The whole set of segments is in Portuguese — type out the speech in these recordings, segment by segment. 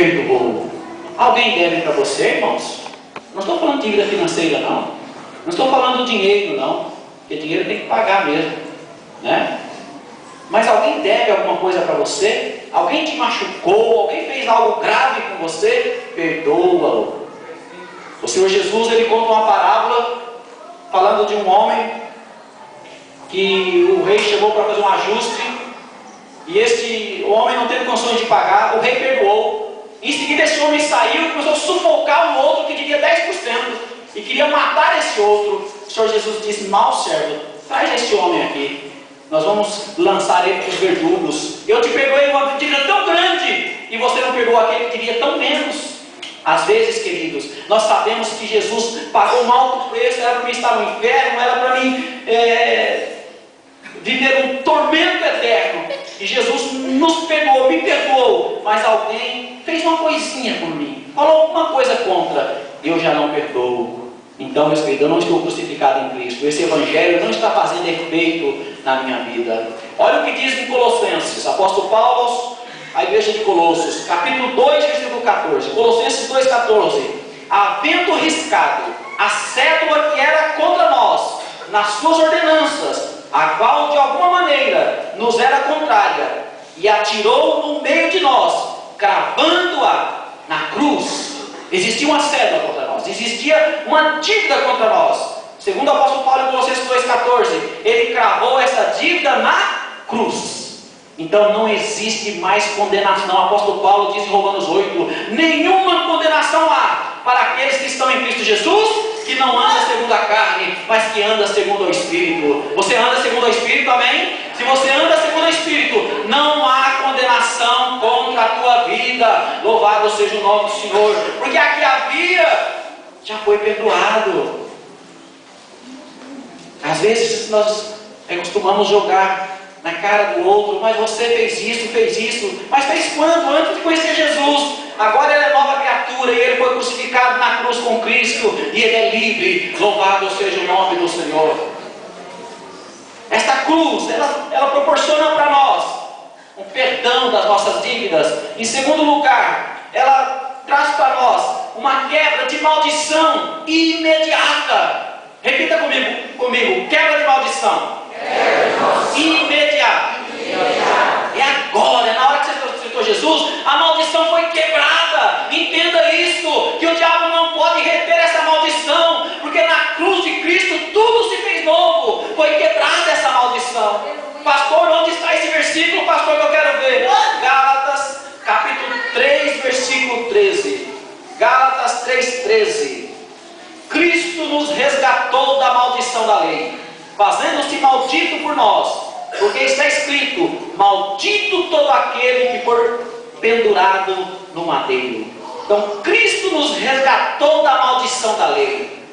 perdoou. Alguém deve para você, irmãos? Não estou falando de dívida financeira, não. Não estou falando de dinheiro, não. Porque dinheiro tem que pagar mesmo, né? Mas alguém deve alguma coisa para você? Alguém te machucou? Alguém fez algo grave com você? Perdoa-o. O Senhor Jesus, ele conta uma parábola falando de um homem que o rei chamou para fazer um ajuste, e o homem não teve condições de pagar. O rei perdoou. Em seguida esse homem saiu e começou a sufocar um outro que devia 10% e queria matar esse outro. O Senhor Jesus disse: mau servo, traz esse homem aqui, nós vamos lançar ele para os verdugos. Eu te perdoei uma dívida tão grande e você não perdoou aquele que devia tão menos. Às vezes, queridos, nós sabemos que Jesus pagou um alto preço, era para mim estar no inferno, era para mim viver um tormento eterno. E Jesus nos perdoou, me perdoou, mas alguém fez uma coisinha por mim, falou alguma coisa contra, eu já não perdoo. Então, meus queridos, eu não estou crucificado em Cristo. Esse evangelho não está fazendo efeito na minha vida. Olha o que diz em Colossenses, apóstolo Paulo, a igreja de Colossos, capítulo 2, versículo 14. Colossenses 2,14. Havendo riscado a cédula que era contra nós, nas suas ordenanças, a qual de alguma maneira nos era contrária, e atirou no meio de nós, cravando-a na cruz. Existia uma cédula contra nós, existia uma dívida contra nós. Segundo o apóstolo Paulo em Colossenses 2,14, ele cravou essa dívida na cruz. Então não existe mais condenação. O apóstolo Paulo diz em Romanos 8: nenhuma condenação há para aqueles que estão em Cristo Jesus, que não anda segundo a carne, mas que anda segundo o Espírito. Você anda segundo o Espírito, amém? Se você anda segundo o Espírito, não há condenação contra a tua vida. Louvado seja o nome do Senhor, porque aqui havia, já foi perdoado. Às vezes nós costumamos jogar na cara do outro: mas você fez isso, mas fez quando? Antes de conhecer Jesus. Agora ele é nova criatura e ele foi crucificado na cruz com Cristo e ele é livre. Louvado seja o nome do Senhor. Esta cruz, ela proporciona para nós um perdão das nossas dívidas. Em segundo lugar, ela traz para nós uma quebra de maldição imediata. Repita comigo, quebra de maldição. Imediata. É agora, é na hora que você aceitou Jesus, a maldição foi quebrada. Entenda isso, que o diabo não pode reter essa maldição, porque na cruz de Cristo tudo se fez novo. Foi quebrada essa maldição. Pastor, onde está esse versículo, pastor, que eu quero ver? Gálatas capítulo 3, versículo 13. Gálatas 3,13. Cristo nos resgatou da maldição da lei, fazendo-se maldito por nós, porque está escrito: maldito todo aquele que for pendurado no madeiro. Então Cristo nos resgatou da maldição da lei.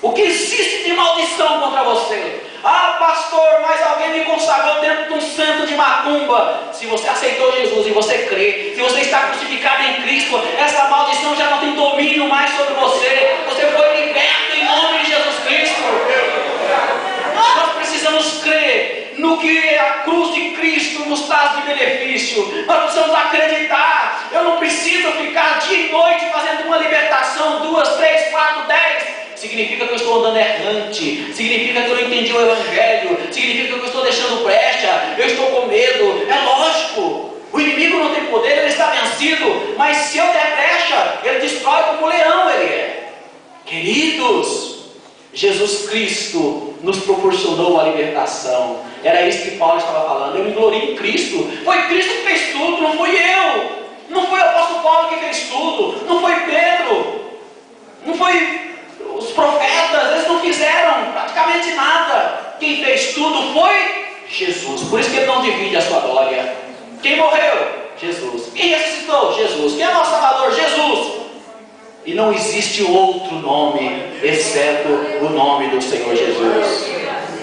O que existe de maldição contra você? Ah, pastor, mas alguém me consagrou dentro de um centro de macumba. Se você aceitou Jesus e você crê, se você está crucificado em Cristo, essa maldição já não tem domínio mais sobre você. Você foi liberto em nome de Jesus Cristo. Nós precisamos crer no que a cruz de Cristo nos traz de benefício. Nós precisamos acreditar. Eu não preciso ficar dia e noite fazendo uma libertação, 2, 3, 4, 10. Significa que eu estou andando errante, significa que eu não entendi o Evangelho, significa que eu estou deixando brecha, eu estou com medo. É lógico, o inimigo não tem poder, ele está vencido, mas se eu der brecha, ele destrói como leão ele é. Queridos, Jesus Cristo nos proporcionou a libertação. Era isso que Paulo estava falando. Eu me glorio em Cristo. Foi Cristo que fez tudo, não fui eu. Não foi o apóstolo Paulo que fez tudo, não foi Pedro, não foi os profetas, eles não fizeram praticamente nada. Quem fez tudo foi Jesus. Por isso que ele não divide a sua glória. Quem morreu? Jesus. Quem ressuscitou? Jesus. Quem é nosso Salvador? Jesus. E não existe outro nome exceto o nome do Senhor Jesus.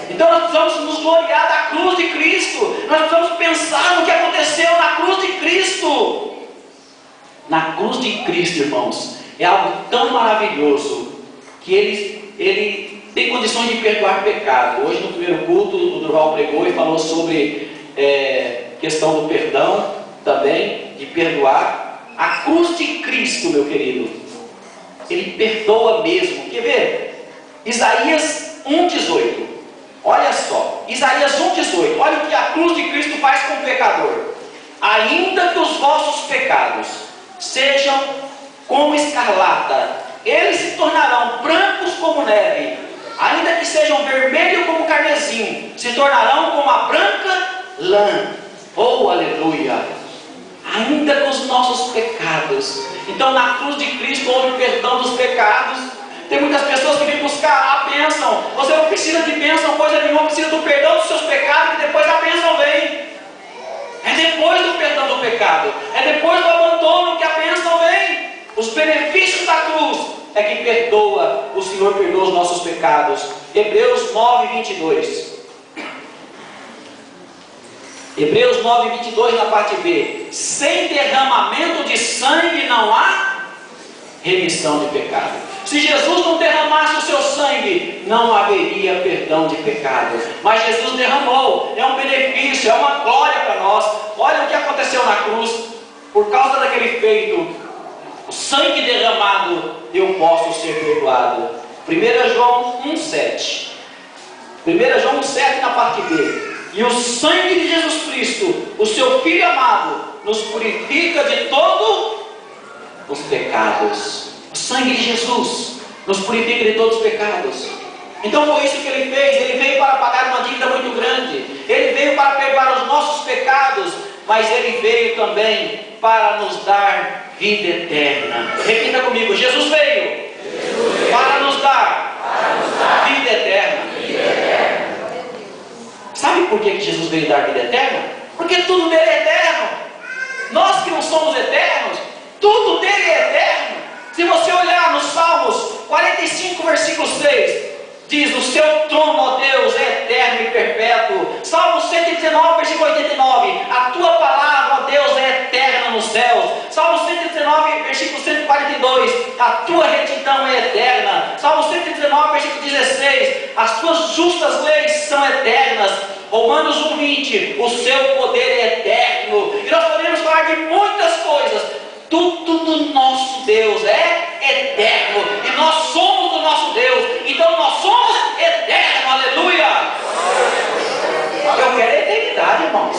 Então nós precisamos nos gloriar da cruz de Cristo. Nós precisamos pensar no que aconteceu na cruz de Cristo. Na cruz de Cristo, irmãos, é algo tão maravilhoso que ele tem condições de perdoar pecado. Hoje no primeiro culto o Durval pregou e falou sobre questão do perdão também, de perdoar. A cruz de Cristo, meu querido, Ele perdoa mesmo. Quer ver? Isaías 1,18. Olha só, Isaías 1,18. Olha o que a cruz de Cristo faz com o pecador. Ainda que os vossos pecados sejam como escarlata, eles se tornarão brancos como neve. Ainda que sejam vermelhos como carmesim, se tornarão como a branca lã. Oh, aleluia! Ainda com os nossos pecados. Então na cruz de Cristo houve o perdão dos pecados. Tem muitas pessoas que vêm buscar a bênção. Você não precisa de bênção, coisa nenhuma, precisa do perdão dos seus pecados, e depois a bênção vem. É depois do perdão do pecado, é depois do abandono que a bênção vem. Os benefícios da cruz é que perdoa, o Senhor perdoa os nossos pecados. Hebreus 9:22. Hebreus 9:22 na parte B. Sem derramamento de sangue não há remissão de pecado. Se Jesus não derramasse o seu sangue, não haveria perdão de pecado. Mas Jesus derramou, é um benefício, é uma glória para nós. Olha o que aconteceu na cruz. Por causa daquele feito, o sangue derramado, eu posso ser perdoado. 1 João 1,7. 1 João 1,7 na parte B. E o sangue de Jesus Cristo, o seu Filho amado, nos purifica de todos os pecados. O sangue de Jesus nos purifica de todos os pecados. Então foi isso que Ele fez. Ele veio para pagar uma dívida muito grande. Ele veio para perdoar os nossos pecados. Mas Ele veio também para nos dar vida eterna. Repita comigo: Jesus veio para nos dar vida eterna. Sabe por que Jesus veio dar vida eterna? Porque tudo dele é eterno. Nós que não somos eternos, tudo dele é eterno. Se você olhar nos Salmos 45, versículo 6, diz: o seu trono, ó Deus, é eterno e perpétuo. Salmo 119, versículo 89, a tua palavra, ó Deus, é eterna nos céus. Salmo 119, versículo 142, a tua retidão é eterna. Salmo 119, versículo 16, as tuas justas leis são eternas. Romanos 1,20, o seu poder é eterno. E nós podemos falar de muitas coisas. Tudo do nosso Deus é eterno. E nós somos do nosso Deus. Então nós somos eternos. Aleluia. Eu quero a eternidade, irmãos.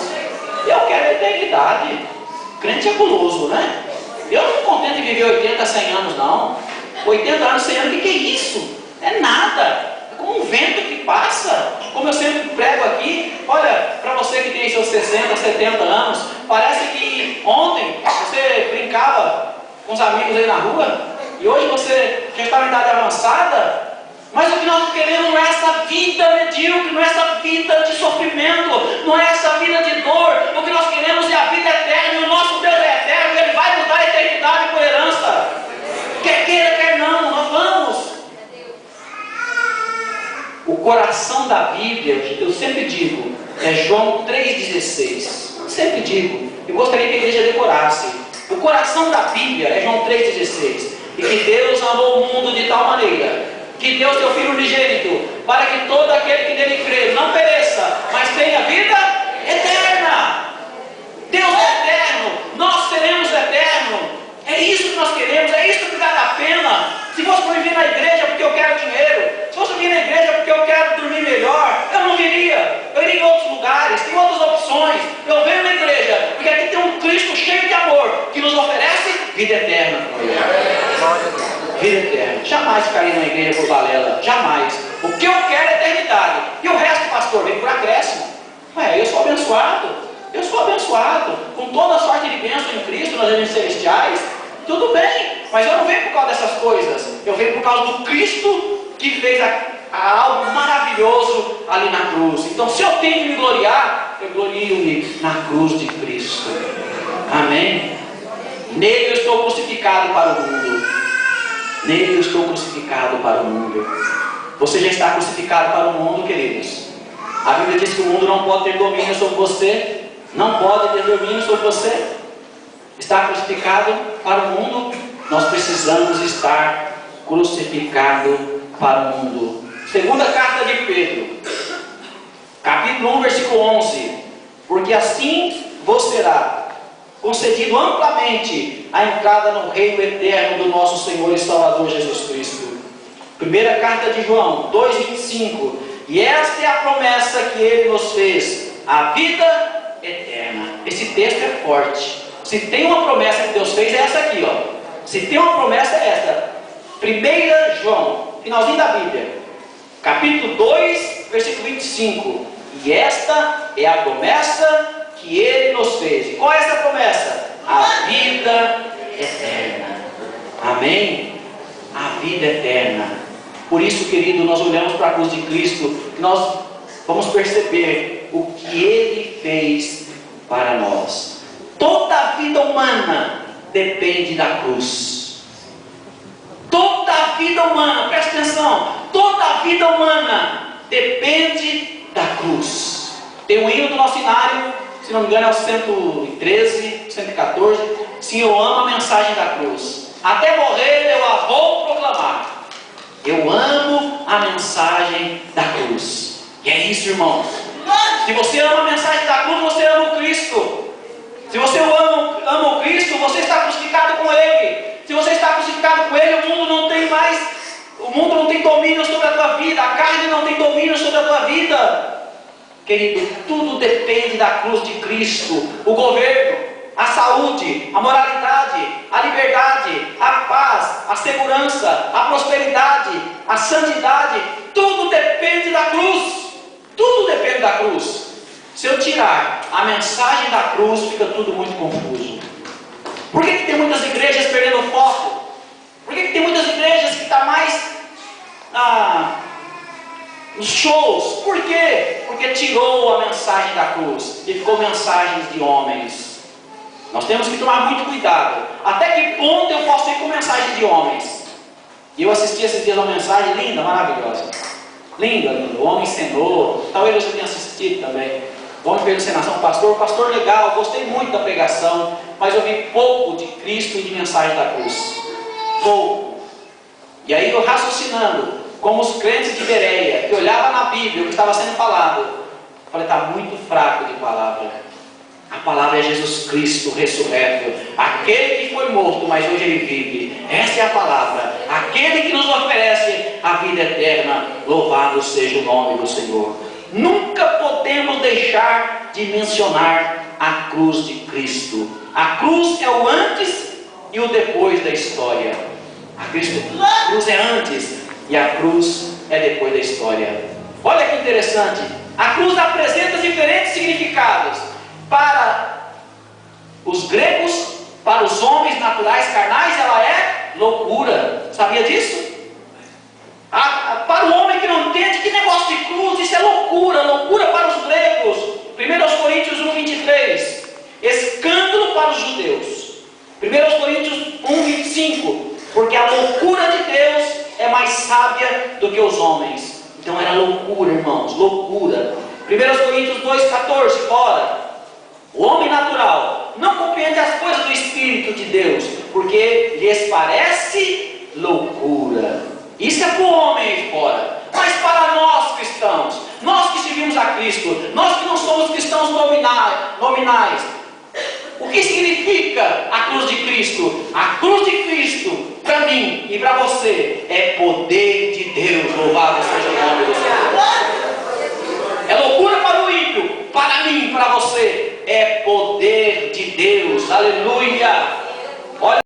Eu quero a eternidade. Crente é guloso, né? Eu não me contento em viver 80, 100 anos, não. 80 anos, 100 anos, o que é isso? É nada. É como um vento que passa. Como eu sempre prego aqui, olha, para você que tem seus 60, 70 anos, parece que ontem você brincava com os amigos aí na rua, e hoje você já está em idade avançada. Mas o que nós queremos não é essa vida medíocre, não é essa vida de sofrimento, não é essa vida de dor. O que nós queremos é a vida eterna, e o nosso Deus é eterno, e Ele vai nos dar a eternidade por herança. Quer queira, quer não, nós vamos. O coração da Bíblia, eu sempre digo, é João 3,16. Sempre digo, eu gostaria que a igreja decorasse. O coração da Bíblia é João 3,16. E que Deus amou o mundo de tal maneira que deu seu Filho unigênito, para que todo aquele que nele crê não pereça, mas tenha vida eterna. Deus é eterno, nós seremos eternos. É isso que nós queremos, é isso que vale a pena. Se fosse para vir na igreja porque eu quero dinheiro, se fosse para vir na igreja porque eu quero dormir melhor, eu não viria. Eu iria em outros lugares, tem outras opções. Eu venho na igreja porque aqui tem um Cristo cheio de amor, que nos oferece vida eterna. Vida eterna. Jamais ficaria na igreja por balela. Jamais. O que eu quero é eternidade. E o resto, pastor, vem por acréscimo. Eu sou abençoado. Eu sou abençoado. Com toda a sorte de bênção em Cristo, nas regiões celestiais. Tudo bem. Mas eu não venho por causa dessas coisas. Eu venho por causa do Cristo que fez algo maravilhoso ali na cruz. Então, se eu tenho que me gloriar, eu glorio-me na cruz de Cristo. Amém? Nele eu estou crucificado para o mundo. Nele eu estou crucificado para o mundo. Você já está crucificado para o mundo, queridos. A Bíblia diz que o mundo não pode ter domínio sobre você. Não pode ter domínio sobre você. Está crucificado para o mundo. Nós precisamos estar crucificado para o mundo. Segunda carta de Pedro, capítulo 1, versículo 11. Porque assim vos será concedido amplamente a entrada no reino eterno do nosso Senhor e Salvador Jesus Cristo. Primeira carta de João 2,25. E esta é a promessa que Ele nos fez, a vida eterna. Esse texto é forte. Se tem uma promessa que Deus fez, é essa aqui, ó. Se tem uma promessa, é essa. 1 João, finalzinho da Bíblia, capítulo 2, versículo 25. E esta é a promessa que Ele nos fez. Qual é essa promessa? A vida eterna. Amém? A vida eterna. Por isso, querido, nós olhamos para a cruz de Cristo, nós vamos perceber o que Ele fez para nós. Toda a vida humana depende da cruz. Toda a vida humana, presta atenção, toda a vida humana depende da cruz. Tem um hino do nosso inário, se não me engano é o 113, 114. Sim, eu amo a mensagem da cruz. Até morrer eu a vou proclamar. Eu amo a mensagem da cruz. E é isso, irmãos. Se você ama a mensagem da cruz, você ama o Cristo. Se você ama o Cristo, você está crucificado com Ele. Se você está crucificado com Ele, o mundo não tem domínio sobre a tua vida. A carne não tem domínio sobre a tua vida. Querido, tudo depende da cruz de Cristo. O governo, a saúde, a moralidade, a liberdade, a paz, a segurança, a prosperidade, a santidade, tudo depende da cruz. Tudo depende da cruz. Se eu tirar a mensagem da cruz, fica tudo muito confuso. Por que tem muitas igrejas perdendo foco? Por que tem muitas igrejas que estão mais nos shows? Por quê? Porque tirou a mensagem da cruz e ficou mensagens de homens. Nós temos que tomar muito cuidado. Até que ponto eu posso ir com mensagens de homens? E eu assisti esses dias uma mensagem linda, maravilhosa. Linda, linda. O homem ensinou. Talvez você tenha assistido também. O homem fez encenação, pastor legal, gostei muito da pregação, mas eu vi pouco de Cristo e de mensagem da cruz. Pouco. E aí eu raciocinando, como os crentes de Bereia, que olhavam na Bíblia o que estava sendo falado, falei, está muito fraco de palavra. A palavra é Jesus Cristo ressurreto, aquele que foi morto, mas hoje ele vive. Essa é a palavra, aquele que nos oferece a vida eterna. Louvado seja o nome do Senhor. Nunca podemos deixar de mencionar a cruz de Cristo. A cruz é o antes e o depois da história. A cruz é antes e a cruz é depois da história. Olha que interessante. A cruz apresenta diferentes significados. Para os gregos, para os homens naturais carnais, ela é loucura. Sabia disso? Para o homem que não entende, que negócio de cruz, isso é loucura. Loucura para os gregos. 1 Coríntios 1:23. Escândalo para os judeus. 1 Coríntios 1:25. Porque a loucura de Deus é mais sábia do que os homens. Então era loucura, irmãos, loucura. 1 Coríntios 2:14. Ora, o homem natural não compreende as coisas do Espírito de Deus, porque lhes parece loucura. Isso é para o homem aí fora. Mas para nós cristãos, nós que servimos a Cristo, nós que não somos cristãos nominais, o que significa a cruz de Cristo? A cruz de Cristo, para mim e para você, é poder de Deus. Louvado seja o nome do Senhor. É loucura para o ímpio, para mim e para você, é poder de Deus. Aleluia. Olha